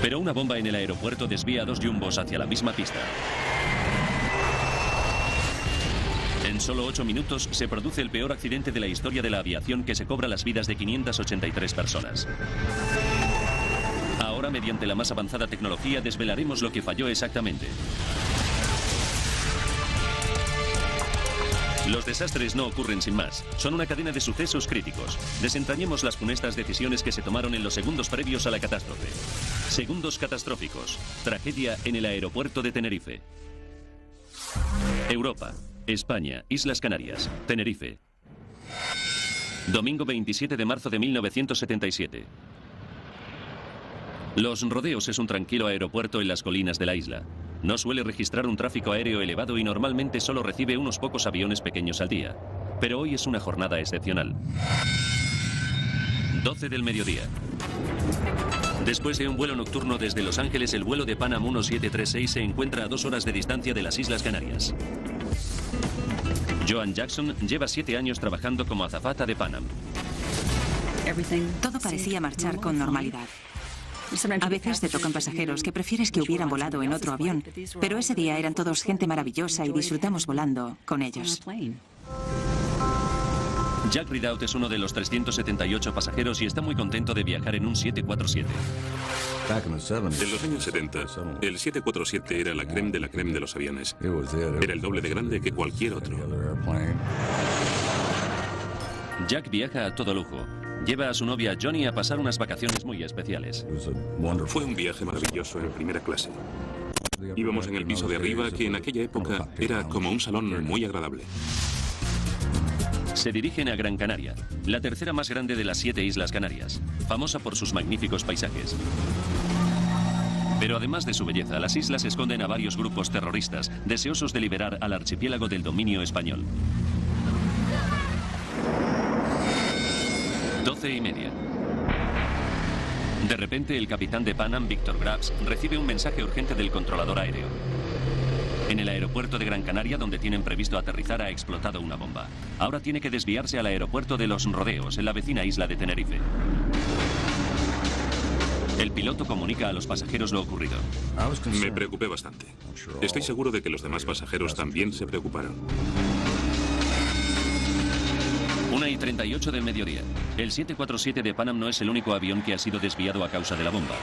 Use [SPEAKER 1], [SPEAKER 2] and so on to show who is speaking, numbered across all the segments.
[SPEAKER 1] Pero una bomba en el aeropuerto desvía a 2 jumbos hacia la misma pista. En solo 8 minutos se produce el peor accidente de la historia de la aviación que se cobra las vidas de 583 personas. Ahora, mediante la más avanzada tecnología, desvelaremos lo que falló exactamente. Los desastres no ocurren sin más. Son una cadena de sucesos críticos. Desentrañemos las funestas decisiones que se tomaron en los segundos previos a la catástrofe. Segundos catastróficos. Tragedia en el aeropuerto de Tenerife. Europa, España, Islas Canarias, Tenerife. Domingo 27 de marzo de 1977. Los Rodeos es un tranquilo aeropuerto en las colinas de la isla. No suele registrar un tráfico aéreo elevado y normalmente solo recibe unos pocos aviones pequeños al día. Pero hoy es una jornada excepcional. 12 del mediodía. Después de un vuelo nocturno desde Los Ángeles, el vuelo de Pan Am 1736 se encuentra a 2 horas de distancia de las Islas Canarias. Joan Jackson lleva 7 años trabajando como azafata de Pan Am.
[SPEAKER 2] Todo parecía marchar con normalidad. A veces te tocan pasajeros que prefieres que hubieran volado en otro avión, pero ese día eran todos gente maravillosa y disfrutamos volando con ellos.
[SPEAKER 1] Jack Ridout es uno de los 378 pasajeros y está muy contento de viajar en un 747.
[SPEAKER 3] En los años 70, el 747 era la crème de los aviones. Era el doble de grande que cualquier otro.
[SPEAKER 1] Jack viaja a todo lujo. Lleva a su novia Johnny a pasar unas vacaciones muy especiales.
[SPEAKER 3] Fue un viaje maravilloso en primera clase. Íbamos en el piso de arriba, que en aquella época era como un salón muy agradable.
[SPEAKER 1] Se dirigen a Gran Canaria, la tercera más grande de las 7 Islas Canarias, famosa por sus magníficos paisajes. Pero además de su belleza, las islas esconden a varios grupos terroristas deseosos de liberar al archipiélago del dominio español. 12:30. De repente, el capitán de Pan Am, Victor Graves, recibe un mensaje urgente del controlador aéreo. En el aeropuerto de Gran Canaria, donde tienen previsto aterrizar, ha explotado una bomba. Ahora tiene que desviarse al aeropuerto de Los Rodeos, en la vecina isla de Tenerife. El piloto comunica a los pasajeros lo ocurrido.
[SPEAKER 3] Me preocupé bastante. Estoy seguro de que los demás pasajeros también se preocuparon.
[SPEAKER 1] 1:38 del mediodía. El 747 de Pan Am no es el único avión que ha sido desviado a causa de la bomba.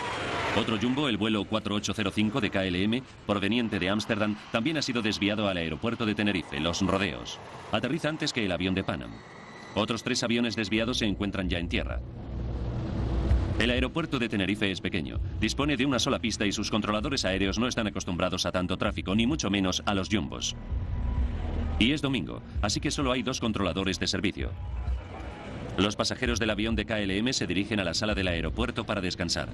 [SPEAKER 1] Otro jumbo, el vuelo 4805 de KLM, proveniente de Ámsterdam, también ha sido desviado al aeropuerto de Tenerife, Los Rodeos. Aterriza antes que el avión de Pan Am. Otros 3 aviones desviados se encuentran ya en tierra. El aeropuerto de Tenerife es pequeño. Dispone de una sola pista y sus controladores aéreos no están acostumbrados a tanto tráfico, ni mucho menos a los jumbos. Y es domingo, así que solo hay 2 controladores de servicio. Los pasajeros del avión de KLM se dirigen a la sala del aeropuerto para descansar.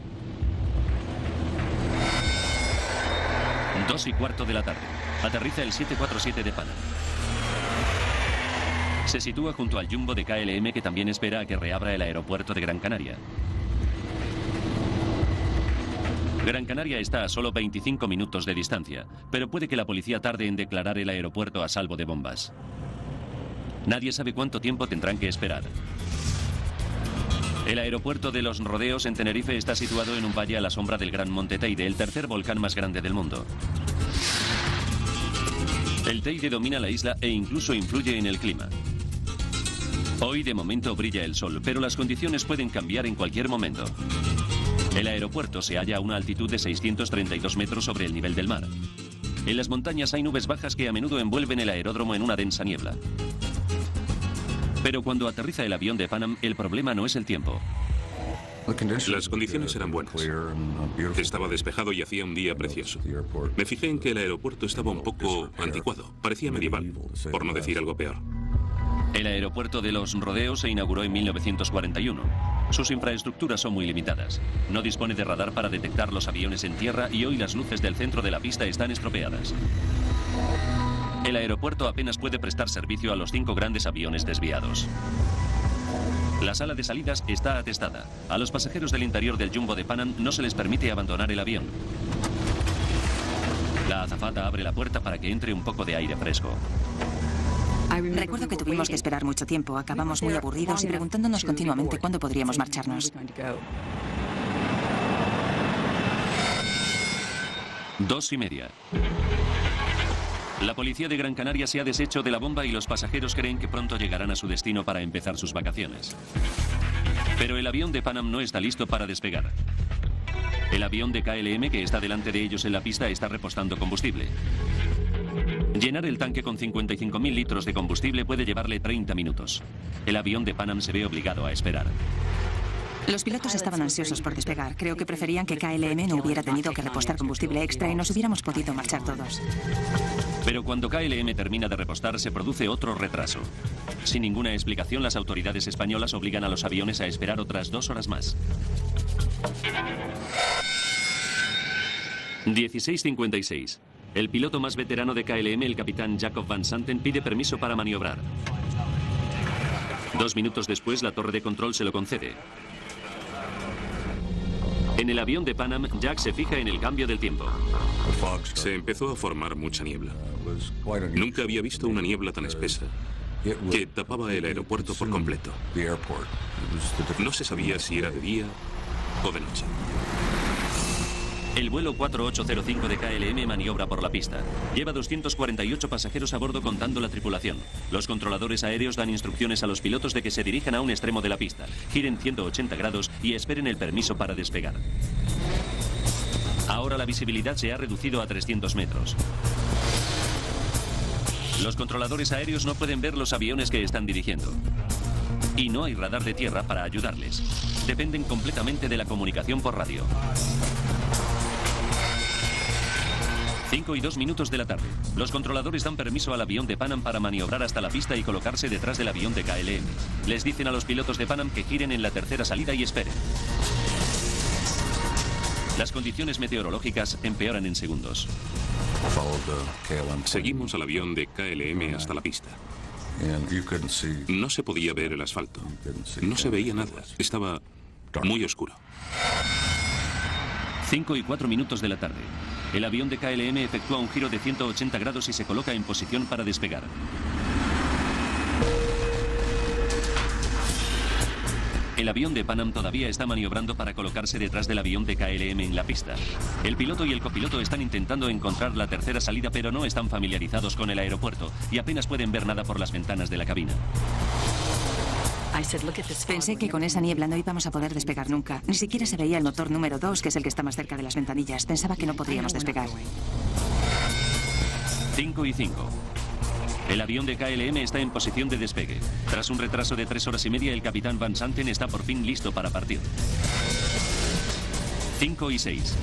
[SPEAKER 1] 2:15 de la tarde. Aterriza el 747 de Pan Am. Se sitúa junto al jumbo de KLM, que también espera a que reabra el aeropuerto de Gran Canaria. Gran Canaria está a solo 25 minutos de distancia, pero puede que la policía tarde en declarar el aeropuerto a salvo de bombas. Nadie sabe cuánto tiempo tendrán que esperar. El aeropuerto de Los Rodeos en Tenerife está situado en un valle a la sombra del Gran Monte Teide, el tercer volcán más grande del mundo. El Teide domina la isla e incluso influye en el clima. Hoy de momento brilla el sol, pero las condiciones pueden cambiar en cualquier momento. El aeropuerto se halla a una altitud de 632 metros sobre el nivel del mar. En las montañas hay nubes bajas que a menudo envuelven el aeródromo en una densa niebla. Pero cuando aterriza el avión de Pan Am, el problema no es el tiempo.
[SPEAKER 3] Las condiciones eran buenas. Estaba despejado y hacía un día precioso. Me fijé en que el aeropuerto estaba un poco anticuado. Parecía medieval, por no decir algo peor.
[SPEAKER 1] El aeropuerto de Los Rodeos se inauguró en 1941. Sus infraestructuras son muy limitadas. No dispone de radar para detectar los aviones en tierra y hoy las luces del centro de la pista están estropeadas. El aeropuerto apenas puede prestar servicio a los 5 grandes aviones desviados. La sala de salidas está atestada. A los pasajeros del interior del jumbo de Pan Am no se les permite abandonar el avión. La azafata abre la puerta para que entre un poco de aire fresco.
[SPEAKER 2] Recuerdo que tuvimos que esperar mucho tiempo. Acabamos muy aburridos y preguntándonos continuamente cuándo podríamos marcharnos.
[SPEAKER 1] 2:30. La policía de Gran Canaria se ha deshecho de la bomba y los pasajeros creen que pronto llegarán a su destino para empezar sus vacaciones. Pero el avión de Pan Am no está listo para despegar. El avión de KLM que está delante de ellos en la pista está repostando combustible. Llenar el tanque con 55.000 litros de combustible puede llevarle 30 minutos. El avión de Pan Am se ve obligado a esperar.
[SPEAKER 2] Los pilotos estaban ansiosos por despegar. Creo que preferían que KLM no hubiera tenido que repostar combustible extra y nos hubiéramos podido marchar todos.
[SPEAKER 1] Pero cuando KLM termina de repostar, se produce otro retraso. Sin ninguna explicación, las autoridades españolas obligan a los aviones a esperar otras 2 horas más. 16:56. El piloto más veterano de KLM, el capitán Jacob Van Santen, pide permiso para maniobrar. 2 minutos después, la torre de control se lo concede. En el avión de Pan Am, Jack se fija en el cambio del tiempo.
[SPEAKER 3] Se empezó a formar mucha niebla. Nunca había visto una niebla tan espesa que tapaba el aeropuerto por completo. No se sabía si era de día o de noche.
[SPEAKER 1] El vuelo 4805 de KLM maniobra por la pista. Lleva 248 pasajeros a bordo contando la tripulación. Los controladores aéreos dan instrucciones a los pilotos de que se dirijan a un extremo de la pista, giren 180 grados y esperen el permiso para despegar. Ahora la visibilidad se ha reducido a 300 metros. Los controladores aéreos no pueden ver los aviones que están dirigiendo. Y no hay radar de tierra para ayudarles. Dependen completamente de la comunicación por radio. 5:02 de la tarde. Los controladores dan permiso al avión de Pan Am para maniobrar hasta la pista y colocarse detrás del avión de KLM. Les dicen a los pilotos de Pan Am que giren en la tercera salida y esperen. Las condiciones meteorológicas empeoran en segundos.
[SPEAKER 3] Seguimos al avión de KLM hasta la pista. No se podía ver el asfalto. No se veía nada. Estaba muy oscuro.
[SPEAKER 1] 5:04 de la tarde. El avión de KLM efectúa un giro de 180 grados y se coloca en posición para despegar. El avión de Pan Am todavía está maniobrando para colocarse detrás del avión de KLM en la pista. El piloto y el copiloto están intentando encontrar la tercera salida, pero no están familiarizados con el aeropuerto y apenas pueden ver nada por las ventanas de la cabina.
[SPEAKER 2] Pensé que con esa niebla no íbamos a poder despegar nunca. Ni siquiera se veía el motor número 2, que es el que está más cerca de las ventanillas. Pensaba que no podríamos despegar.
[SPEAKER 1] 5:05. El avión de KLM está en posición de despegue. Tras un retraso de 3 horas y media, el capitán Van Santen está por fin listo para partir. 5:06.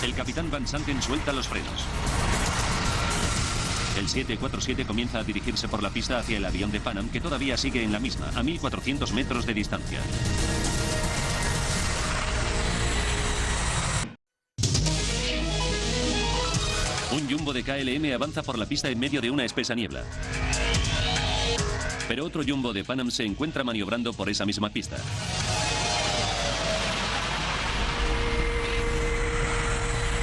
[SPEAKER 1] El capitán Van Santen suelta los frenos. El 747 comienza a dirigirse por la pista hacia el avión de Pan Am, que todavía sigue en la misma, a 1.400 metros de distancia. Un jumbo de KLM avanza por la pista en medio de una espesa niebla. Pero otro jumbo de Pan Am se encuentra maniobrando por esa misma pista.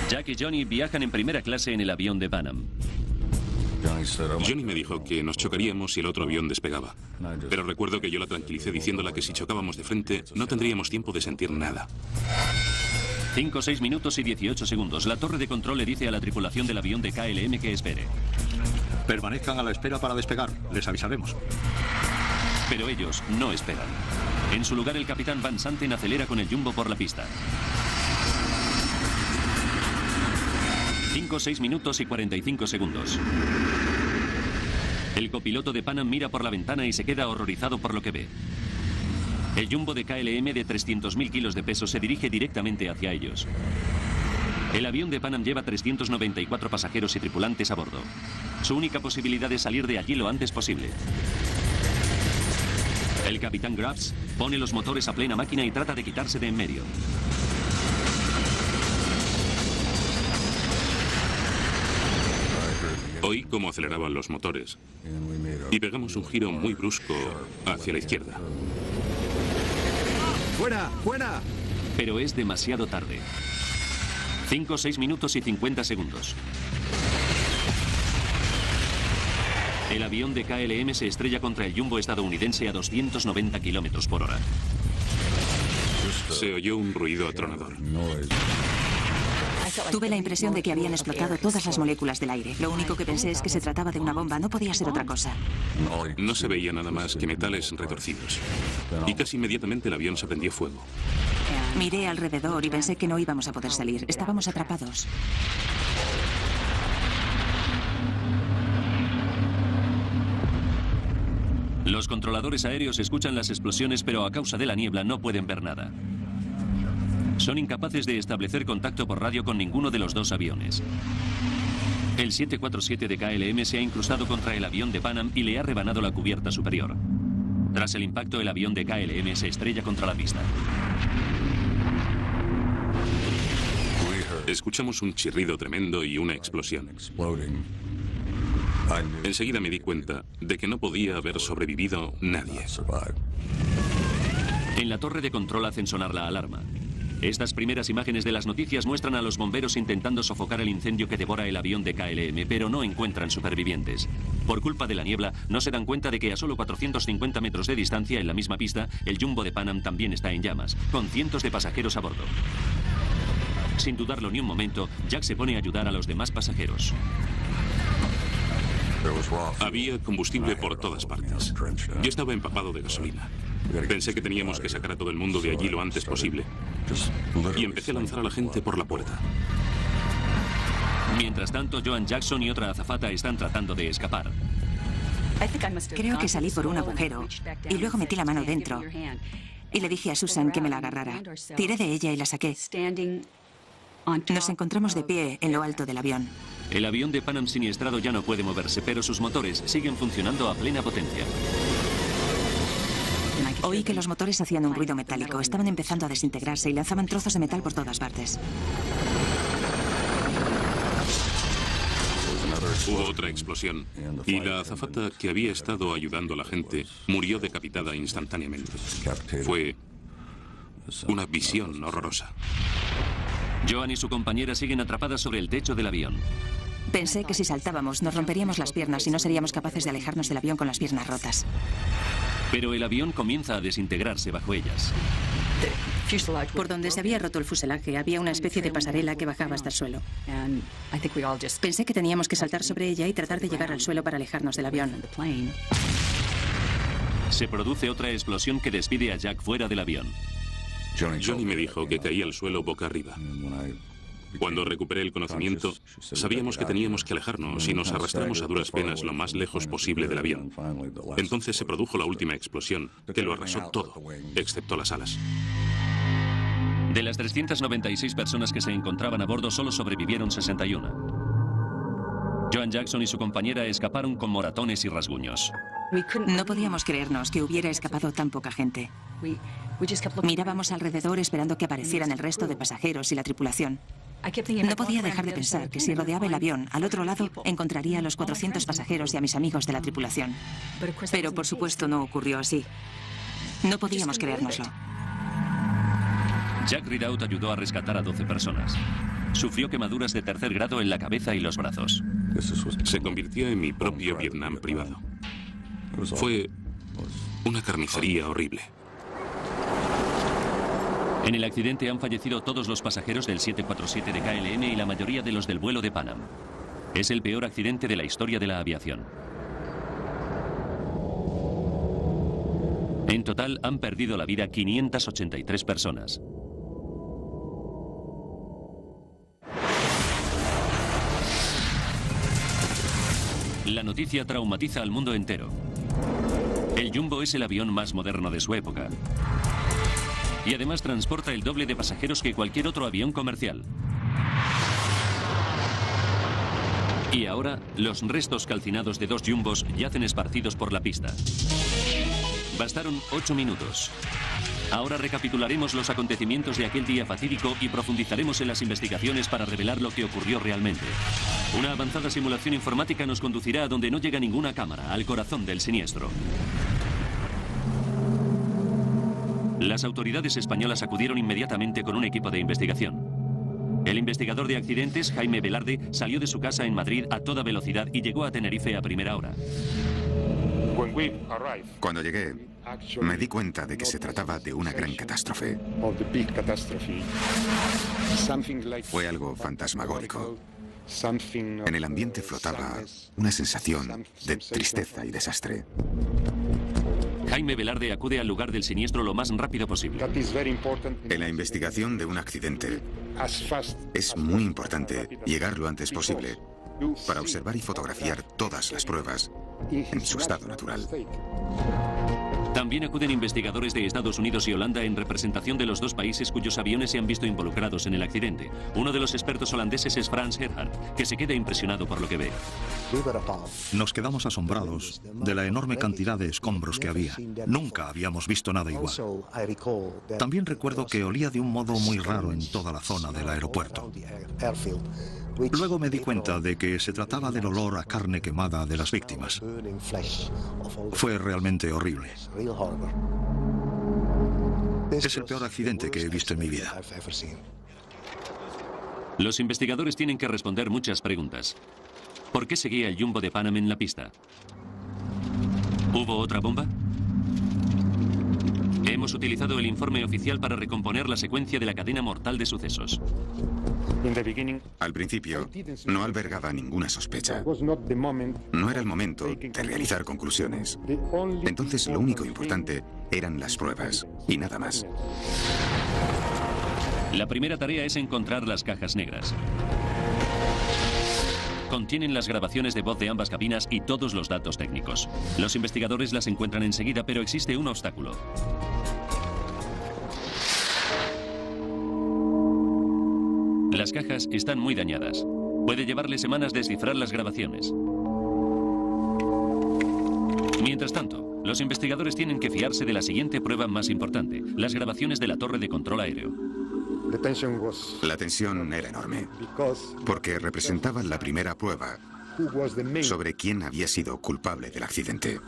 [SPEAKER 1] Jack y Johnny viajan en primera clase en el avión de Pan Am.
[SPEAKER 3] Johnny me dijo que nos chocaríamos si el otro avión despegaba. Pero recuerdo que yo la tranquilicé diciéndola que si chocábamos de frente no tendríamos tiempo de sentir nada.
[SPEAKER 1] 5:06 minutos y 18 segundos. La torre de control le dice a la tripulación del avión de KLM que espere.
[SPEAKER 4] Permanezcan a la espera para despegar. Les avisaremos.
[SPEAKER 1] Pero ellos no esperan. En su lugar, el capitán Van Santen acelera con el jumbo por la pista. 5:06 minutos y 45 segundos. El copiloto de Pan Am mira por la ventana y se queda horrorizado por lo que ve. El jumbo de KLM de 300.000 kilos de peso se dirige directamente hacia ellos. El avión de Pan Am lleva 394 pasajeros y tripulantes a bordo. Su única posibilidad es salir de allí lo antes posible. El capitán Grubbs pone los motores a plena máquina y trata de quitarse de en medio.
[SPEAKER 3] Oí cómo aceleraban los motores y pegamos un giro muy brusco hacia la izquierda.
[SPEAKER 4] ¡Fuera! ¡Fuera!
[SPEAKER 1] Pero es demasiado tarde. 5:06 minutos y 50 segundos. El avión de KLM se estrella contra el jumbo estadounidense a 290 kilómetros por hora.
[SPEAKER 3] Se oyó un ruido atronador.
[SPEAKER 2] Tuve la impresión de que habían explotado todas las moléculas del aire. Lo único que pensé es que se trataba de una bomba, no podía ser otra cosa.
[SPEAKER 3] No se veía nada más que metales retorcidos. Y casi inmediatamente el avión se prendió fuego.
[SPEAKER 2] Miré alrededor y pensé que no íbamos a poder salir. Estábamos atrapados.
[SPEAKER 1] Los controladores aéreos escuchan las explosiones, pero a causa de la niebla no pueden ver nada. Son incapaces de establecer contacto por radio con ninguno de los dos aviones. El 747 de KLM se ha incrustado contra el avión de Pan Am y le ha rebanado la cubierta superior. Tras el impacto, el avión de KLM se estrella contra la pista.
[SPEAKER 3] Escuchamos un chirrido tremendo y una explosión. Enseguida me di cuenta de que no podía haber sobrevivido nadie.
[SPEAKER 1] En la torre de control hacen sonar la alarma. Estas primeras imágenes de las noticias muestran a los bomberos intentando sofocar el incendio que devora el avión de KLM, pero no encuentran supervivientes. Por culpa de la niebla, no se dan cuenta de que a solo 450 metros de distancia, en la misma pista, el jumbo de Pan Am también está en llamas, con cientos de pasajeros a bordo. Sin dudarlo ni un momento, Jack se pone a ayudar a los demás pasajeros.
[SPEAKER 3] Había combustible por todas partes. Yo estaba empapado de gasolina. Pensé que teníamos que sacar a todo el mundo de allí lo antes posible. Y empecé a lanzar a la gente por la puerta.
[SPEAKER 1] Mientras tanto, Joan Jackson y otra azafata están tratando de escapar.
[SPEAKER 2] Creo que salí por un agujero y luego metí la mano dentro y le dije a Susan que me la agarrara. Tiré de ella y la saqué. Nos encontramos de pie en lo alto del avión.
[SPEAKER 1] El avión de Pan Am siniestrado ya no puede moverse, pero sus motores siguen funcionando a plena potencia.
[SPEAKER 2] Oí que los motores hacían un ruido metálico. Estaban empezando a desintegrarse y lanzaban trozos de metal por todas partes.
[SPEAKER 3] Hubo otra explosión y la azafata que había estado ayudando a la gente murió decapitada instantáneamente. Fue una visión horrorosa.
[SPEAKER 1] Joan y su compañera siguen atrapadas sobre el techo del avión.
[SPEAKER 2] Pensé que si saltábamos nos romperíamos las piernas y no seríamos capaces de alejarnos del avión con las piernas rotas.
[SPEAKER 1] Pero el avión comienza a desintegrarse bajo ellas.
[SPEAKER 2] Por donde se había roto el fuselaje había una especie de pasarela que bajaba hasta el suelo. Pensé que teníamos que saltar sobre ella y tratar de llegar al suelo para alejarnos del avión.
[SPEAKER 1] Se produce otra explosión que despide a Jack fuera del avión.
[SPEAKER 3] Johnny me dijo que caía al suelo boca arriba. Cuando recuperé el conocimiento, sabíamos que teníamos que alejarnos y nos arrastramos a duras penas lo más lejos posible del avión. Entonces se produjo la última explosión, que lo arrasó todo, excepto las alas.
[SPEAKER 1] De las 396 personas que se encontraban a bordo, solo sobrevivieron 61. Joan Jackson y su compañera escaparon con moratones y rasguños.
[SPEAKER 2] No podíamos creernos que hubiera escapado tan poca gente. Mirábamos alrededor esperando que aparecieran el resto de pasajeros y la tripulación. No podía dejar de pensar que si rodeaba el avión, al otro lado encontraría a los 400 pasajeros y a mis amigos de la tripulación. Pero por supuesto no ocurrió así. No podíamos creérnoslo.
[SPEAKER 1] Jack Ridout ayudó a rescatar a 12 personas. Sufrió quemaduras de tercer grado en la cabeza y los brazos.
[SPEAKER 3] Se convirtió en mi propio Vietnam privado. Fue una carnicería horrible.
[SPEAKER 1] En el accidente han fallecido todos los pasajeros del 747 de KLM y la mayoría de los del vuelo de Pan Am. Es el peor accidente de la historia de la aviación. En total han perdido la vida 583 personas. La noticia traumatiza al mundo entero. El Jumbo es el avión más moderno de su época. Y además transporta el doble de pasajeros que cualquier otro avión comercial. Y ahora, los restos calcinados de dos jumbos yacen esparcidos por la pista. Bastaron 8 minutos. Ahora recapitularemos los acontecimientos de aquel día fatídico y profundizaremos en las investigaciones para revelar lo que ocurrió realmente. Una avanzada simulación informática nos conducirá a donde no llega ninguna cámara, al corazón del siniestro. Las autoridades españolas acudieron inmediatamente con un equipo de investigación. El investigador de accidentes, Jaime Velarde, salió de su casa en Madrid a toda velocidad y llegó a Tenerife a primera hora.
[SPEAKER 5] Cuando llegué, me di cuenta de que se trataba de una gran catástrofe. Fue algo fantasmagórico. En el ambiente flotaba una sensación de tristeza y desastre.
[SPEAKER 1] Jaime Velarde acude al lugar del siniestro lo más rápido posible.
[SPEAKER 5] En la investigación de un accidente, es muy importante llegar lo antes posible para observar y fotografiar todas las pruebas en su estado natural.
[SPEAKER 1] También acuden investigadores de Estados Unidos y Holanda en representación de los dos países cuyos aviones se han visto involucrados en el accidente. Uno de los expertos holandeses es Frans Gerhardt, que se queda impresionado por lo que ve.
[SPEAKER 4] Nos quedamos asombrados de la enorme cantidad de escombros que había. Nunca habíamos visto nada igual. También recuerdo que olía de un modo muy raro en toda la zona del aeropuerto. Luego me di cuenta de que se trataba del olor a carne quemada de las víctimas. Fue realmente horrible. Es el peor accidente que he visto en mi vida.
[SPEAKER 1] Los investigadores tienen que responder muchas preguntas. ¿Por qué seguía el jumbo de Pan Am en la pista? ¿Hubo otra bomba? Hemos utilizado el informe oficial para recomponer la secuencia de la cadena mortal de sucesos.
[SPEAKER 5] Al principio, no albergaba ninguna sospecha. No era el momento de realizar conclusiones. Entonces, lo único importante eran las pruebas, y nada más.
[SPEAKER 1] La primera tarea es encontrar las cajas negras. Contienen las grabaciones de voz de ambas cabinas y todos los datos técnicos. Los investigadores las encuentran enseguida, pero existe un obstáculo. Las cajas están muy dañadas. Puede llevarle semanas descifrar las grabaciones. Mientras tanto, los investigadores tienen que fiarse de la siguiente prueba más importante, las grabaciones de la torre de control aéreo.
[SPEAKER 5] La tensión era enorme, porque representaba la primera prueba sobre quién había sido culpable del accidente.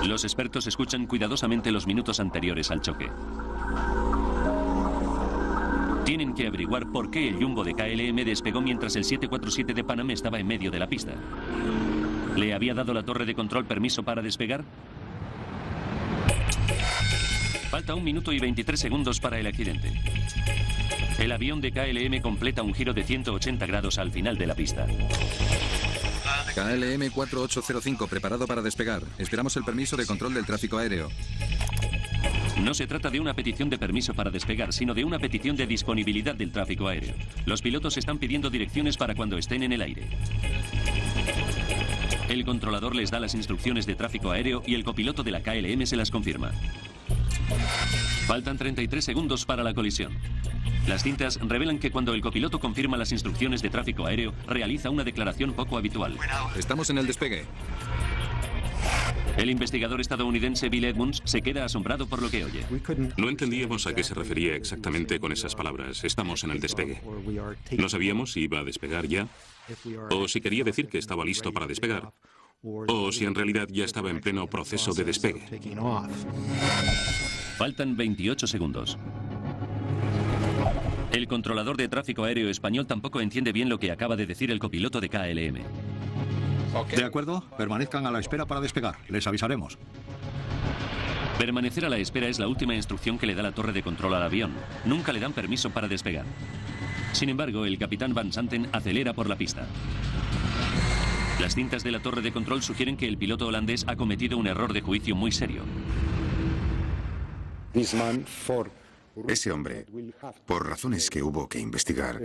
[SPEAKER 1] Los expertos escuchan cuidadosamente los minutos anteriores al choque. Tienen que averiguar por qué el jumbo de KLM despegó mientras el 747 de Pan Am estaba en medio de la pista. ¿Le había dado la torre de control permiso para despegar? Falta 1 minuto y 23 segundos para el accidente. El avión de KLM completa un giro de 180 grados al final de la pista.
[SPEAKER 6] KLM 4805, preparado para despegar. Esperamos el permiso de control del tráfico aéreo.
[SPEAKER 1] No se trata de una petición de permiso para despegar, sino de una petición de disponibilidad del tráfico aéreo. Los pilotos están pidiendo direcciones para cuando estén en el aire. El controlador les da las instrucciones de tráfico aéreo y el copiloto de la KLM se las confirma. Faltan 33 segundos para la colisión. Las cintas revelan que cuando el copiloto confirma las instrucciones de tráfico aéreo, realiza una declaración poco habitual.
[SPEAKER 6] Estamos en el despegue.
[SPEAKER 1] El investigador estadounidense Bill Edmunds se queda asombrado por lo que oye.
[SPEAKER 3] No entendíamos a qué se refería exactamente con esas palabras. Estamos en el despegue. No sabíamos si iba a despegar ya, o si quería decir que estaba listo para despegar, o si en realidad ya estaba en pleno proceso de despegue.
[SPEAKER 1] Faltan 28 segundos. El controlador de tráfico aéreo español tampoco entiende bien lo que acaba de decir el copiloto de KLM.
[SPEAKER 4] De acuerdo, permanezcan a la espera para despegar. Les avisaremos.
[SPEAKER 1] Permanecer a la espera es la última instrucción que le da la torre de control al avión. Nunca le dan permiso para despegar. Sin embargo, el capitán Van Santen acelera por la pista. Las cintas de la torre de control sugieren que el piloto holandés ha cometido un error de juicio muy serio.
[SPEAKER 5] Ese hombre, por razones que hubo que investigar,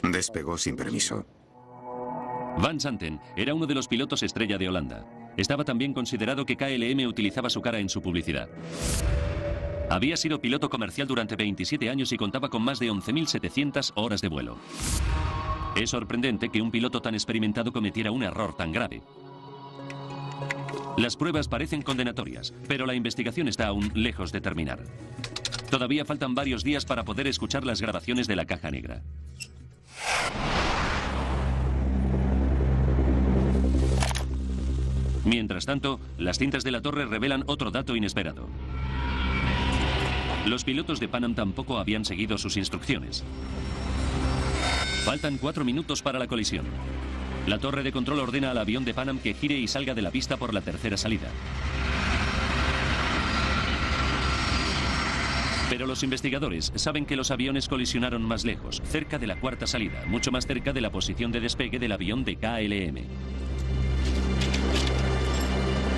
[SPEAKER 5] despegó sin permiso.
[SPEAKER 1] Van Santen era uno de los pilotos estrella de Holanda. Estaba también considerado que KLM utilizaba su cara en su publicidad. Había sido piloto comercial durante 27 años y contaba con más de 11.700 horas de vuelo. Es sorprendente que un piloto tan experimentado cometiera un error tan grave. Las pruebas parecen condenatorias, pero la investigación está aún lejos de terminar. Todavía faltan varios días para poder escuchar las grabaciones de la caja negra. Mientras tanto, las cintas de la torre revelan otro dato inesperado. Los pilotos de Pan Am tampoco habían seguido sus instrucciones. Faltan 4 minutos para la colisión. La torre de control ordena al avión de Pan Am que gire y salga de la pista por la tercera salida. Pero los investigadores saben que los aviones colisionaron más lejos, cerca de la cuarta salida, mucho más cerca de la posición de despegue del avión de KLM.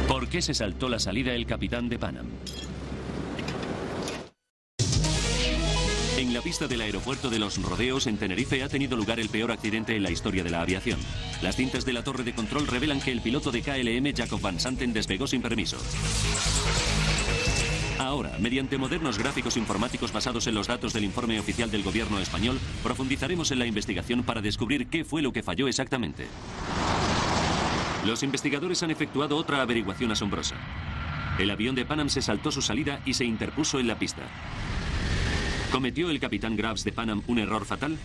[SPEAKER 1] ¿Por qué se saltó la salida el capitán de Pan Am? En la pista del aeropuerto de Los Rodeos, en Tenerife, ha tenido lugar el peor accidente en la historia de la aviación. Las cintas de la torre de control revelan que el piloto de KLM, Jacob Van Santen, despegó sin permiso. Ahora, mediante modernos gráficos informáticos basados en los datos del informe oficial del gobierno español, profundizaremos en la investigación para descubrir qué fue lo que falló exactamente. Los investigadores han efectuado otra averiguación asombrosa. El avión de Pan Am se saltó su salida y se interpuso en la pista. ¿Cometió el capitán Graves de Pan Am un error fatal?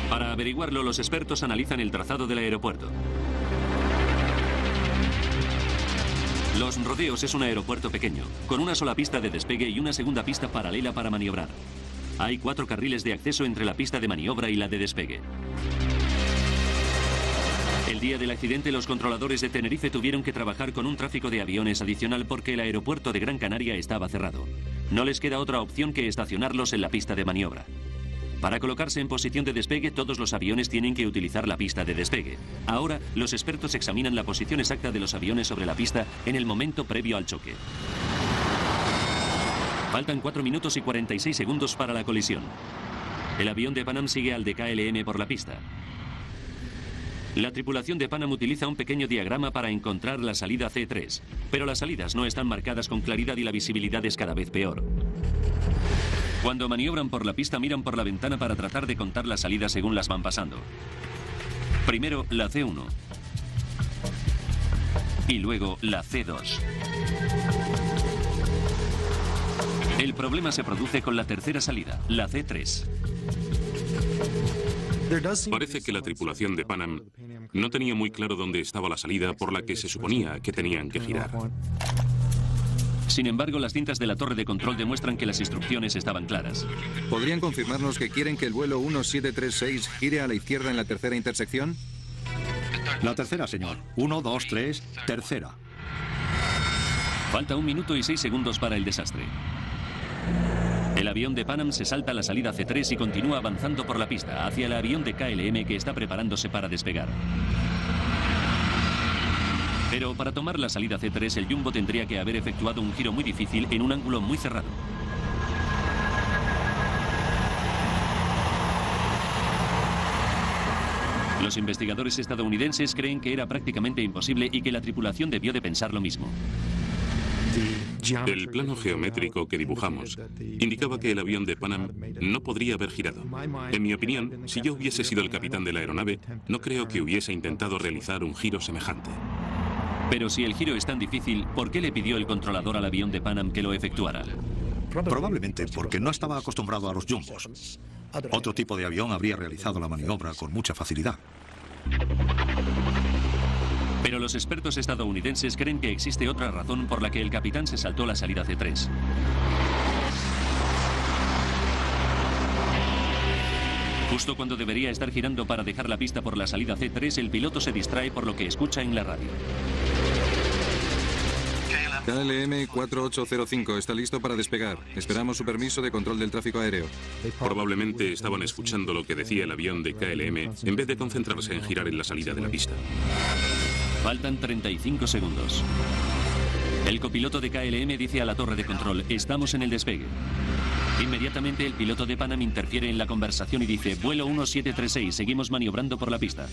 [SPEAKER 1] Para averiguarlo, los expertos analizan el trazado del aeropuerto. Los Rodeos es un aeropuerto pequeño, con una sola pista de despegue y una segunda pista paralela para maniobrar. Hay 4 carriles de acceso entre la pista de maniobra y la de despegue. El día del accidente, los controladores de Tenerife tuvieron que trabajar con un tráfico de aviones adicional porque el aeropuerto de Gran Canaria estaba cerrado. No les queda otra opción que estacionarlos en la pista de maniobra. Para colocarse en posición de despegue, todos los aviones tienen que utilizar la pista de despegue. Ahora, los expertos examinan la posición exacta de los aviones sobre la pista en el momento previo al choque. Faltan 4 minutos y 46 segundos para la colisión. El avión de Pan Am sigue al de KLM por la pista. La tripulación de Pan Am utiliza un pequeño diagrama para encontrar la salida C3, pero las salidas no están marcadas con claridad y la visibilidad es cada vez peor. Cuando maniobran por la pista, miran por la ventana para tratar de contar las salidas según las van pasando. Primero la C1 y luego la C2. El problema se produce con la tercera salida, la C3.
[SPEAKER 3] Parece que la tripulación de Pan Am no tenía muy claro dónde estaba la salida por la que se suponía que tenían que girar.
[SPEAKER 1] Sin embargo, las cintas de la torre de control demuestran que las instrucciones estaban claras.
[SPEAKER 6] ¿Podrían confirmarnos que quieren que el vuelo 1736 gire a la izquierda en la tercera intersección?
[SPEAKER 4] La tercera, señor. 1, 2, 3, tercera.
[SPEAKER 1] Falta 1 minuto y 6 segundos para el desastre. El avión de Pan Am se salta la salida C3 y continúa avanzando por la pista hacia el avión de KLM que está preparándose para despegar. Pero para tomar la salida C3, el Jumbo tendría que haber efectuado un giro muy difícil en un ángulo muy cerrado. Los investigadores estadounidenses creen que era prácticamente imposible y que la tripulación debió de pensar lo mismo.
[SPEAKER 3] El plano geométrico que dibujamos indicaba que el avión de Pan Am no podría haber girado. En mi opinión, si yo hubiese sido el capitán de la aeronave, no creo que hubiese intentado realizar un giro semejante.
[SPEAKER 1] Pero si el giro es tan difícil, ¿por qué le pidió el controlador al avión de Pan Am que lo efectuara?
[SPEAKER 4] Probablemente porque no estaba acostumbrado a los jumbos. Otro tipo de avión habría realizado la maniobra con mucha facilidad.
[SPEAKER 1] Pero los expertos estadounidenses creen que existe otra razón por la que el capitán se saltó la salida C3. Justo cuando debería estar girando para dejar la pista por la salida C3, el piloto se distrae por lo que escucha en la radio.
[SPEAKER 6] KLM 4805 está listo para despegar. Esperamos su permiso de control del tráfico aéreo.
[SPEAKER 3] Probablemente estaban escuchando lo que decía el avión de KLM en vez de concentrarse en girar en la salida de la pista.
[SPEAKER 1] Faltan 35 segundos. El copiloto de KLM dice a la torre de control: estamos en el despegue. Inmediatamente el piloto de Pan Am interfiere en la conversación y dice: vuelo 1736, seguimos maniobrando por la pista.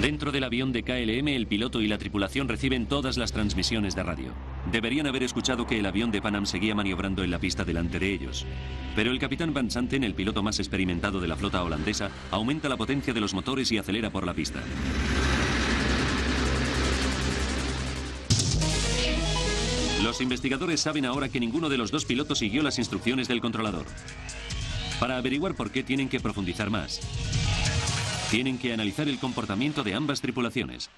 [SPEAKER 1] Dentro del avión de KLM, el piloto y la tripulación reciben todas las transmisiones de radio. Deberían haber escuchado que el avión de Pan Am seguía maniobrando en la pista delante de ellos. Pero el capitán Van Santen, el piloto más experimentado de la flota holandesa, aumenta la potencia de los motores y acelera por la pista. Los investigadores saben ahora que ninguno de los dos pilotos siguió las instrucciones del controlador. Para averiguar por qué, tienen que profundizar más. Tienen que analizar el comportamiento de ambas tripulaciones.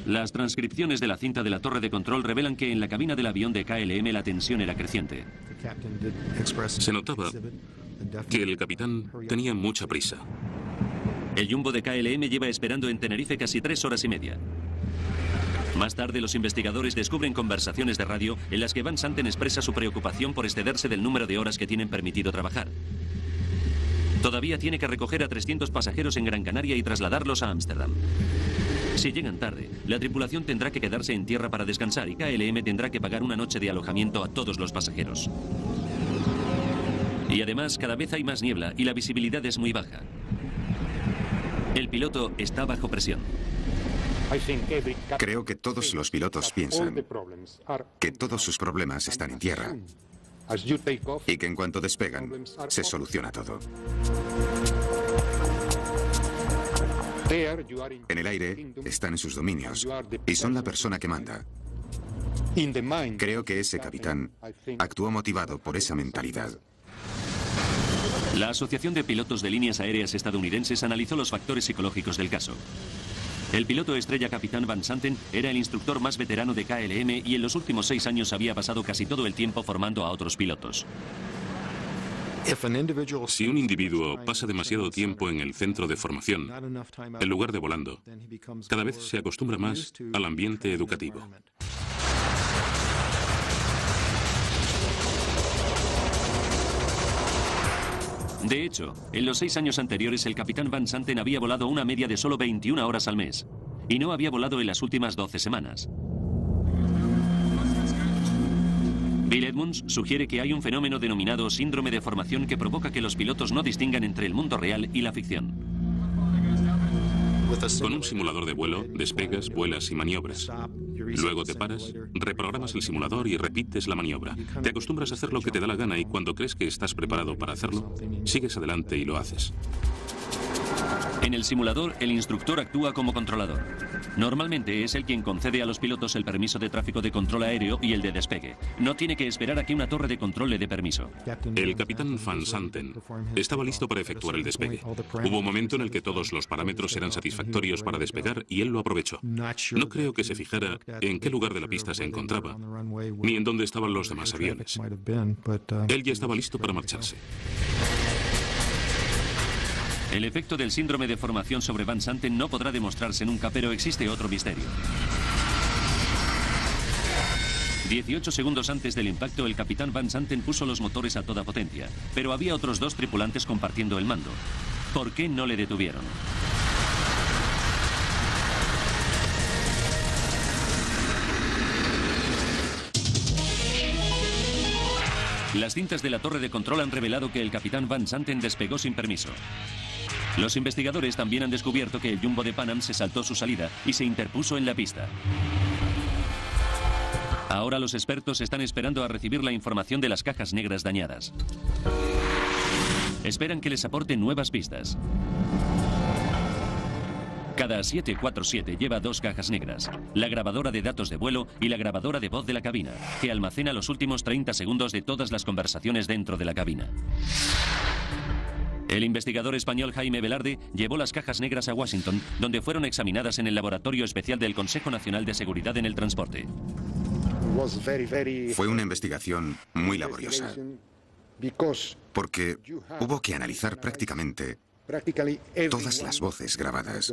[SPEAKER 1] Las transcripciones de la cinta de la torre de control revelan que en la cabina del avión de KLM la tensión era creciente.
[SPEAKER 3] Se notaba que el capitán tenía mucha prisa.
[SPEAKER 1] El jumbo de KLM lleva esperando en Tenerife casi 3 horas y media. Más tarde, los investigadores descubren conversaciones de radio en las que Van Santen expresa su preocupación por excederse del número de horas que tienen permitido trabajar. Todavía tiene que recoger a 300 pasajeros en Gran Canaria y trasladarlos a Ámsterdam. Si llegan tarde, la tripulación tendrá que quedarse en tierra para descansar y KLM tendrá que pagar una noche de alojamiento a todos los pasajeros. Y además, cada vez hay más niebla y la visibilidad es muy baja. El piloto está bajo presión.
[SPEAKER 5] Creo que todos los pilotos piensan que todos sus problemas están en tierra y que en cuanto despegan se soluciona todo. En el aire están en sus dominios y son la persona que manda. Creo que ese capitán actuó motivado por esa mentalidad.
[SPEAKER 1] La Asociación de Pilotos de Líneas Aéreas Estadounidenses analizó los factores psicológicos del caso. El piloto estrella capitán Van Santen era el instructor más veterano de KLM y en los últimos 6 años había pasado casi todo el tiempo formando a otros pilotos.
[SPEAKER 3] Si un individuo pasa demasiado tiempo en el centro de formación, en lugar de volando, cada vez se acostumbra más al ambiente educativo.
[SPEAKER 1] De hecho, en los 6 años anteriores el capitán Van Santen había volado una media de solo 21 horas al mes y no había volado en las últimas 12 semanas. Bill Edmonds sugiere que hay un fenómeno denominado síndrome de formación que provoca que los pilotos no distingan entre el mundo real y la ficción.
[SPEAKER 3] Con un simulador de vuelo, despegas, vuelas y maniobras. Luego te paras, reprogramas el simulador y repites la maniobra. Te acostumbras a hacer lo que te da la gana y cuando crees que estás preparado para hacerlo, sigues adelante y lo haces.
[SPEAKER 1] En el simulador, el instructor actúa como controlador. Normalmente es él quien concede a los pilotos el permiso de tráfico de control aéreo y el de despegue. No tiene que esperar a que una torre de control le dé permiso.
[SPEAKER 3] El capitán Van Santen estaba listo para efectuar el despegue. Hubo un momento en el que todos los parámetros eran satisfactorios para despegar y él lo aprovechó. No creo que se fijara en qué lugar de la pista se encontraba, ni en dónde estaban los demás aviones. Él ya estaba listo para marcharse.
[SPEAKER 1] El efecto del síndrome de formación sobre Van Santen no podrá demostrarse nunca, pero existe otro misterio. 18 segundos antes del impacto, el capitán Van Santen puso los motores a toda potencia, pero había otros 2 tripulantes compartiendo el mando. ¿Por qué no le detuvieron? Las cintas de la torre de control han revelado que el capitán Van Santen despegó sin permiso. Los investigadores también han descubierto que el jumbo de Pan Am se saltó su salida y se interpuso en la pista. Ahora los expertos están esperando a recibir la información de las cajas negras dañadas. Esperan que les aporten nuevas pistas. Cada 747 lleva 2 cajas negras, la grabadora de datos de vuelo y la grabadora de voz de la cabina, que almacena los últimos 30 segundos de todas las conversaciones dentro de la cabina. El investigador español Jaime Velarde llevó las cajas negras a Washington, donde fueron examinadas en el laboratorio especial del Consejo Nacional de Seguridad en el Transporte.
[SPEAKER 5] Fue una investigación muy laboriosa, porque hubo que analizar prácticamente todas las voces grabadas.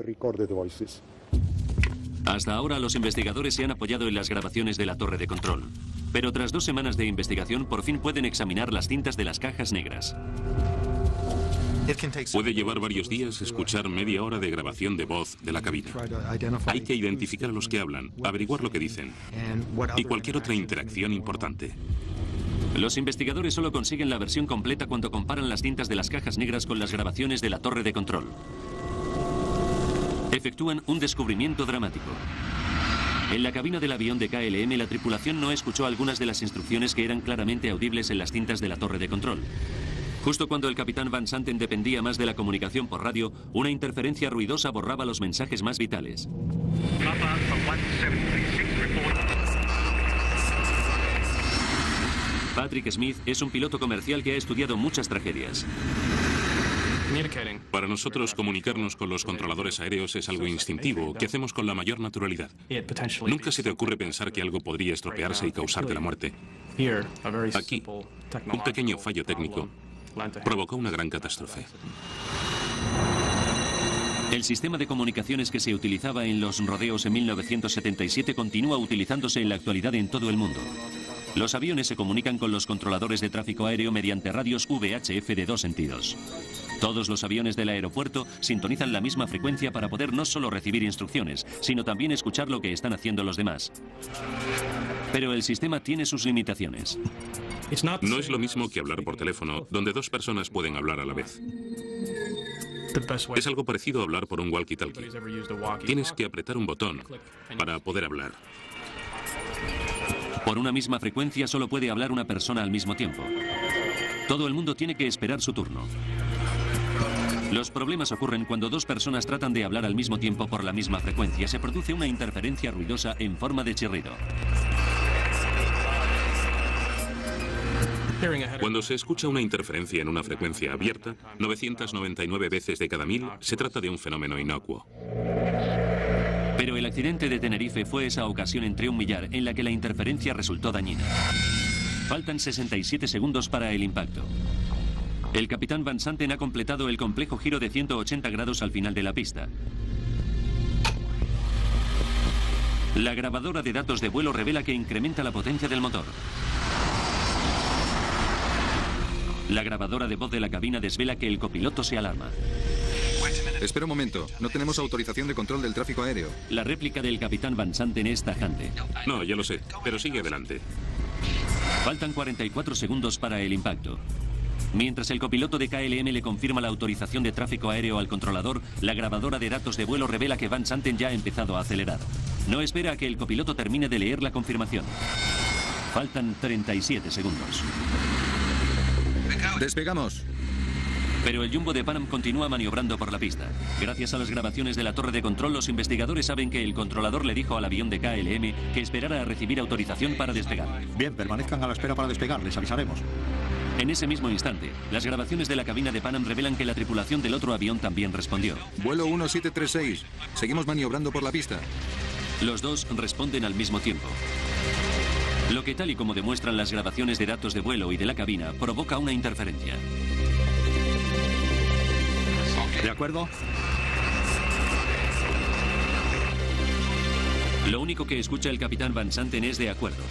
[SPEAKER 1] Hasta ahora los investigadores se han apoyado en las grabaciones de la torre de control, pero tras 2 semanas de investigación por fin pueden examinar las cintas de las cajas negras.
[SPEAKER 3] Puede llevar varios días escuchar media hora de grabación de voz de la cabina. Hay que identificar a los que hablan, averiguar lo que dicen y cualquier otra interacción importante.
[SPEAKER 1] Los investigadores solo consiguen la versión completa cuando comparan las cintas de las cajas negras con las grabaciones de la torre de control. Efectúan un descubrimiento dramático. En la cabina del avión de KLM, la tripulación no escuchó algunas de las instrucciones que eran claramente audibles en las cintas de la torre de control. Justo cuando el capitán Van Santen dependía más de la comunicación por radio, una interferencia ruidosa borraba los mensajes más vitales. Patrick Smith es un piloto comercial que ha estudiado muchas tragedias.
[SPEAKER 3] Para nosotros, comunicarnos con los controladores aéreos es algo instintivo, que hacemos con la mayor naturalidad. Nunca se te ocurre pensar que algo podría estropearse y causarte la muerte. Aquí, un pequeño fallo técnico provocó una gran catástrofe.
[SPEAKER 1] El sistema de comunicaciones que se utilizaba en los rodeos en 1977 continúa utilizándose en la actualidad en todo el mundo. Los aviones se comunican con los controladores de tráfico aéreo mediante radios VHF de 2 sentidos. Todos los aviones del aeropuerto sintonizan la misma frecuencia para poder no solo recibir instrucciones, sino también escuchar lo que están haciendo los demás. Pero el sistema tiene sus limitaciones.
[SPEAKER 3] No es lo mismo que hablar por teléfono, donde 2 personas pueden hablar a la vez. Es algo parecido a hablar por un walkie-talkie. Tienes que apretar un botón para poder hablar.
[SPEAKER 1] Por una misma frecuencia solo puede hablar una persona al mismo tiempo. Todo el mundo tiene que esperar su turno. Los problemas ocurren cuando 2 personas tratan de hablar al mismo tiempo por la misma frecuencia. Se produce una interferencia ruidosa en forma de chirrido.
[SPEAKER 3] Cuando se escucha una interferencia en una frecuencia abierta, 999 veces de cada 1000, se trata de un fenómeno inocuo.
[SPEAKER 1] Pero el accidente de Tenerife fue esa ocasión entre un millar en la que la interferencia resultó dañina. Faltan 67 segundos para el impacto. El capitán Van Santen ha completado el complejo giro de 180 grados al final de la pista. La grabadora de datos de vuelo revela que incrementa la potencia del motor. La grabadora de voz de la cabina desvela que el copiloto se alarma.
[SPEAKER 6] Espera un momento, no tenemos autorización de control del tráfico aéreo.
[SPEAKER 1] La réplica del capitán Van Santen es tajante.
[SPEAKER 3] No, ya lo sé, pero sigue adelante.
[SPEAKER 1] Faltan 44 segundos para el impacto. Mientras el copiloto de KLM le confirma la autorización de tráfico aéreo al controlador, la grabadora de datos de vuelo revela que Van Santen ya ha empezado a acelerar. No espera a que el copiloto termine de leer la confirmación. Faltan 37 segundos.
[SPEAKER 6] ¡Despegamos!
[SPEAKER 1] Pero el Jumbo de Pan Am continúa maniobrando por la pista. Gracias a las grabaciones de la torre de control, los investigadores saben que el controlador le dijo al avión de KLM que esperara a recibir autorización para despegar.
[SPEAKER 4] Bien, permanezcan a la espera para despegar, les avisaremos.
[SPEAKER 1] En ese mismo instante, las grabaciones de la cabina de Pan Am revelan que la tripulación del otro avión también respondió.
[SPEAKER 6] Vuelo 1736. Seguimos maniobrando por la pista.
[SPEAKER 1] Los dos responden al mismo tiempo. Lo que, tal y como demuestran las grabaciones de datos de vuelo y de la cabina, provoca una interferencia.
[SPEAKER 4] ¿De acuerdo?
[SPEAKER 1] Lo único que escucha el capitán Van Santen es de acuerdo.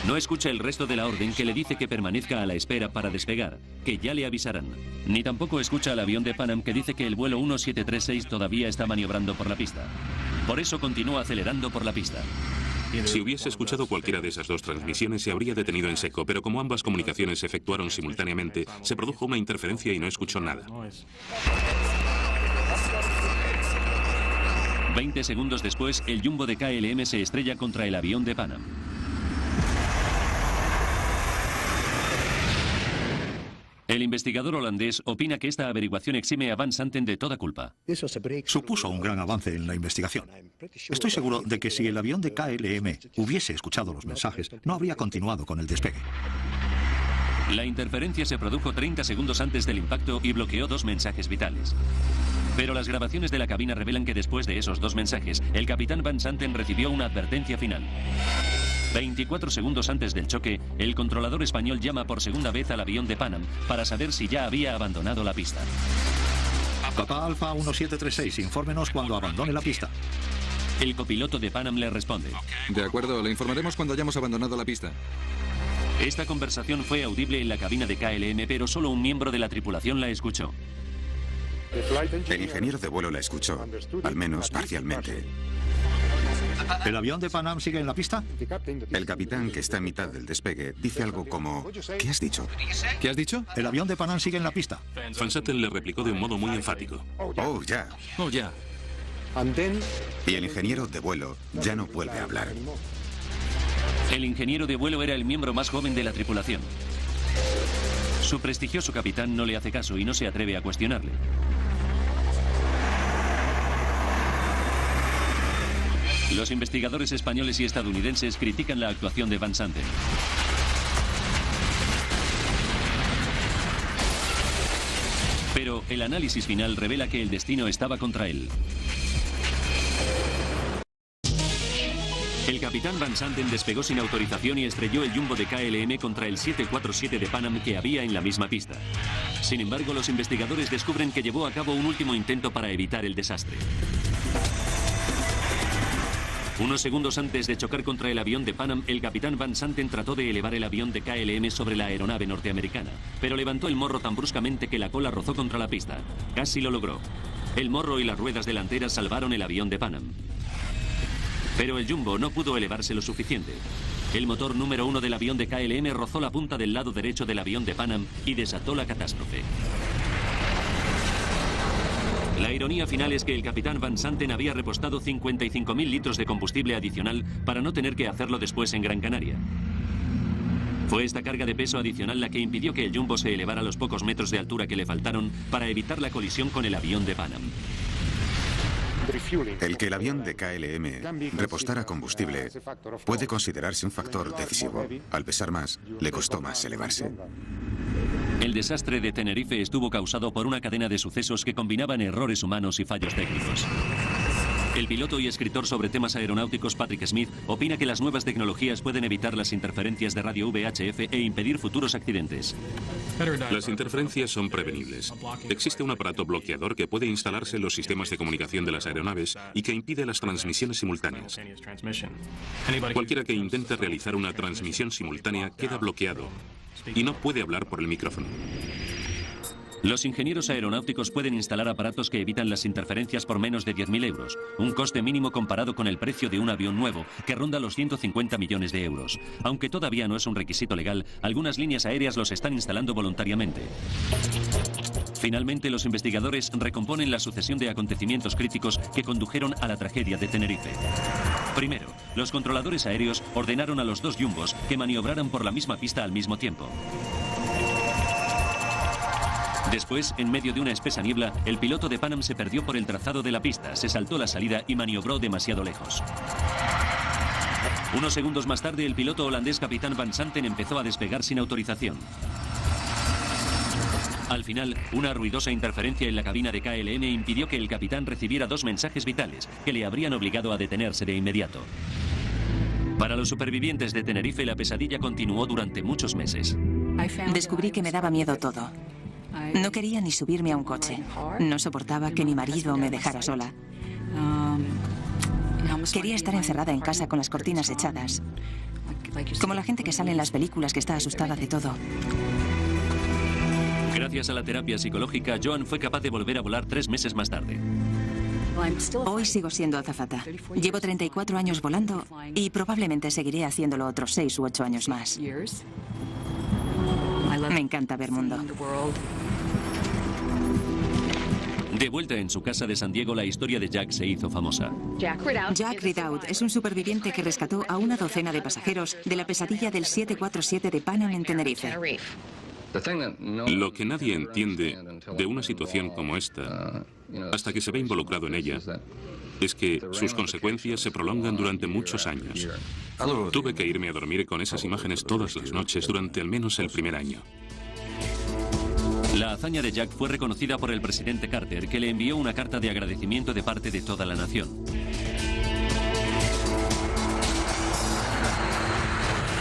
[SPEAKER 1] No escucha el resto de la orden que le dice que permanezca a la espera para despegar, que ya le avisarán. Ni tampoco escucha al avión de Pan Am que dice que el vuelo 1736 todavía está maniobrando por la pista. Por eso continúa acelerando por la pista.
[SPEAKER 3] Si hubiese escuchado cualquiera de esas 2 transmisiones, se habría detenido en seco, pero como ambas comunicaciones se efectuaron simultáneamente, se produjo una interferencia y no escuchó nada.
[SPEAKER 1] 20 segundos después, el Jumbo de KLM se estrella contra el avión de Pan Am. El investigador holandés opina que esta averiguación exime a Van Santen de toda culpa.
[SPEAKER 4] Supuso un gran avance en la investigación. Estoy seguro de que si el avión de KLM hubiese escuchado los mensajes, no habría continuado con el despegue.
[SPEAKER 1] La interferencia se produjo 30 segundos antes del impacto y bloqueó 2 mensajes vitales. Pero las grabaciones de la cabina revelan que después de esos 2 mensajes, el capitán Van Santen recibió una advertencia final. 24 segundos antes del choque, el controlador español llama por segunda vez al avión de Pan Am para saber si ya había abandonado la pista.
[SPEAKER 4] Papá Alfa 1736, infórmenos cuando abandone la pista.
[SPEAKER 1] El copiloto de Pan Am le responde.
[SPEAKER 6] De acuerdo, le informaremos cuando hayamos abandonado la pista.
[SPEAKER 1] Esta conversación fue audible en la cabina de KLM, pero solo un miembro de la tripulación la escuchó.
[SPEAKER 5] El ingeniero de vuelo la escuchó, al menos parcialmente.
[SPEAKER 4] ¿El avión de Pan Am sigue en la pista?
[SPEAKER 5] El capitán, que está a mitad del despegue, dice algo como... ¿Qué has dicho?
[SPEAKER 6] ¿Qué has dicho?
[SPEAKER 4] El avión de Pan Am sigue en la pista.
[SPEAKER 3] Van Santen le replicó de un modo muy enfático.
[SPEAKER 5] Oh, ya.
[SPEAKER 6] Oh, ya.
[SPEAKER 5] Y el ingeniero de vuelo ya no vuelve a hablar.
[SPEAKER 1] El ingeniero de vuelo era el miembro más joven de la tripulación. Su prestigioso capitán no le hace caso y no se atreve a cuestionarle. Los investigadores españoles y estadounidenses critican la actuación de Van Santen. Pero el análisis final revela que el destino estaba contra él. El capitán Van Santen despegó sin autorización y estrelló el jumbo de KLM contra el 747 de Pan Am que había en la misma pista. Sin embargo, los investigadores descubren que llevó a cabo un último intento para evitar el desastre. Unos segundos antes de chocar contra el avión de Pan Am, el capitán Van Santen trató de elevar el avión de KLM sobre la aeronave norteamericana, pero levantó el morro tan bruscamente que la cola rozó contra la pista. Casi lo logró. El morro y las ruedas delanteras salvaron el avión de Pan Am. Pero el jumbo no pudo elevarse lo suficiente. El motor número 1 del avión de KLM rozó la punta del lado derecho del avión de Pan Am y desató la catástrofe. La ironía final es que el capitán Van Santen había repostado 55.000 litros de combustible adicional para no tener que hacerlo después en Gran Canaria. Fue esta carga de peso adicional la que impidió que el jumbo se elevara los pocos metros de altura que le faltaron para evitar la colisión con el avión de Pan Am.
[SPEAKER 5] El que el avión de KLM repostara combustible puede considerarse un factor decisivo. Al pesar más, le costó más elevarse.
[SPEAKER 1] El desastre de Tenerife estuvo causado por una cadena de sucesos que combinaban errores humanos y fallos técnicos. El piloto y escritor sobre temas aeronáuticos Patrick Smith opina que las nuevas tecnologías pueden evitar las interferencias de radio VHF e impedir futuros accidentes.
[SPEAKER 3] Las interferencias son prevenibles. Existe un aparato bloqueador que puede instalarse en los sistemas de comunicación de las aeronaves y que impide las transmisiones simultáneas. Cualquiera que intente realizar una transmisión simultánea queda bloqueado y no puede hablar por el micrófono.
[SPEAKER 1] Los ingenieros aeronáuticos pueden instalar aparatos que evitan las interferencias por menos de 10.000 euros, un coste mínimo comparado con el precio de un avión nuevo, que ronda los 150 millones de euros. Aunque todavía no es un requisito legal, algunas líneas aéreas los están instalando voluntariamente. Finalmente, los investigadores recomponen la sucesión de acontecimientos críticos que condujeron a la tragedia de Tenerife. Primero, los controladores aéreos ordenaron a los dos jumbos que maniobraran por la misma pista al mismo tiempo. Después, en medio de una espesa niebla, el piloto de Pan Am se perdió por el trazado de la pista, se saltó la salida y maniobró demasiado lejos. Unos segundos más tarde, el piloto holandés capitán Van Santen empezó a despegar sin autorización. Al final, una ruidosa interferencia en la cabina de KLM impidió que el capitán recibiera dos mensajes vitales que le habrían obligado a detenerse de inmediato. Para los supervivientes de Tenerife, la pesadilla continuó durante muchos meses.
[SPEAKER 2] Descubrí que me daba miedo todo. No quería ni subirme a un coche. No soportaba que mi marido me dejara sola. Quería estar encerrada en casa con las cortinas echadas. Como la gente que sale en las películas que está asustada de todo.
[SPEAKER 1] Gracias a la terapia psicológica, Joan fue capaz de volver a volar 3 meses más tarde.
[SPEAKER 2] Hoy sigo siendo azafata. Llevo 34 años volando y probablemente seguiré haciéndolo otros 6 u 8 años más. Me encanta ver mundo.
[SPEAKER 1] De vuelta en su casa de San Diego, la historia de Jack se hizo famosa.
[SPEAKER 2] Jack Ridout es un superviviente que rescató a una docena de pasajeros de la pesadilla del 747 de Pan Am en Tenerife.
[SPEAKER 3] Lo que nadie entiende de una situación como esta, hasta que se ve involucrado en ella, es que sus consecuencias se prolongan durante muchos años. Tuve que irme a dormir con esas imágenes todas las noches durante al menos el primer año.
[SPEAKER 1] La hazaña de Jack fue reconocida por el presidente Carter, que le envió una carta de agradecimiento de parte de toda la nación.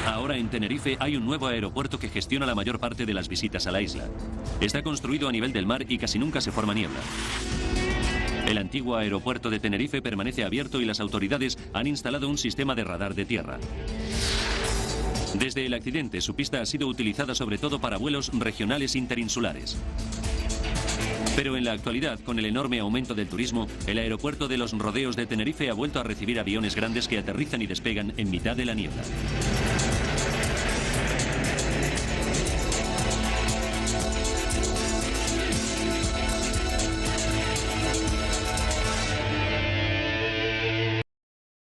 [SPEAKER 1] Ahora en Tenerife hay un nuevo aeropuerto que gestiona la mayor parte de las visitas a la isla. Está construido a nivel del mar y casi nunca se forma niebla. El antiguo aeropuerto de Tenerife permanece abierto y las autoridades han instalado un sistema de radar de tierra. Desde el accidente, su pista ha sido utilizada sobre todo para vuelos regionales interinsulares. Pero en la actualidad, con el enorme aumento del turismo, el aeropuerto de los Rodeos de Tenerife ha vuelto a recibir aviones grandes que aterrizan y despegan en mitad de la niebla.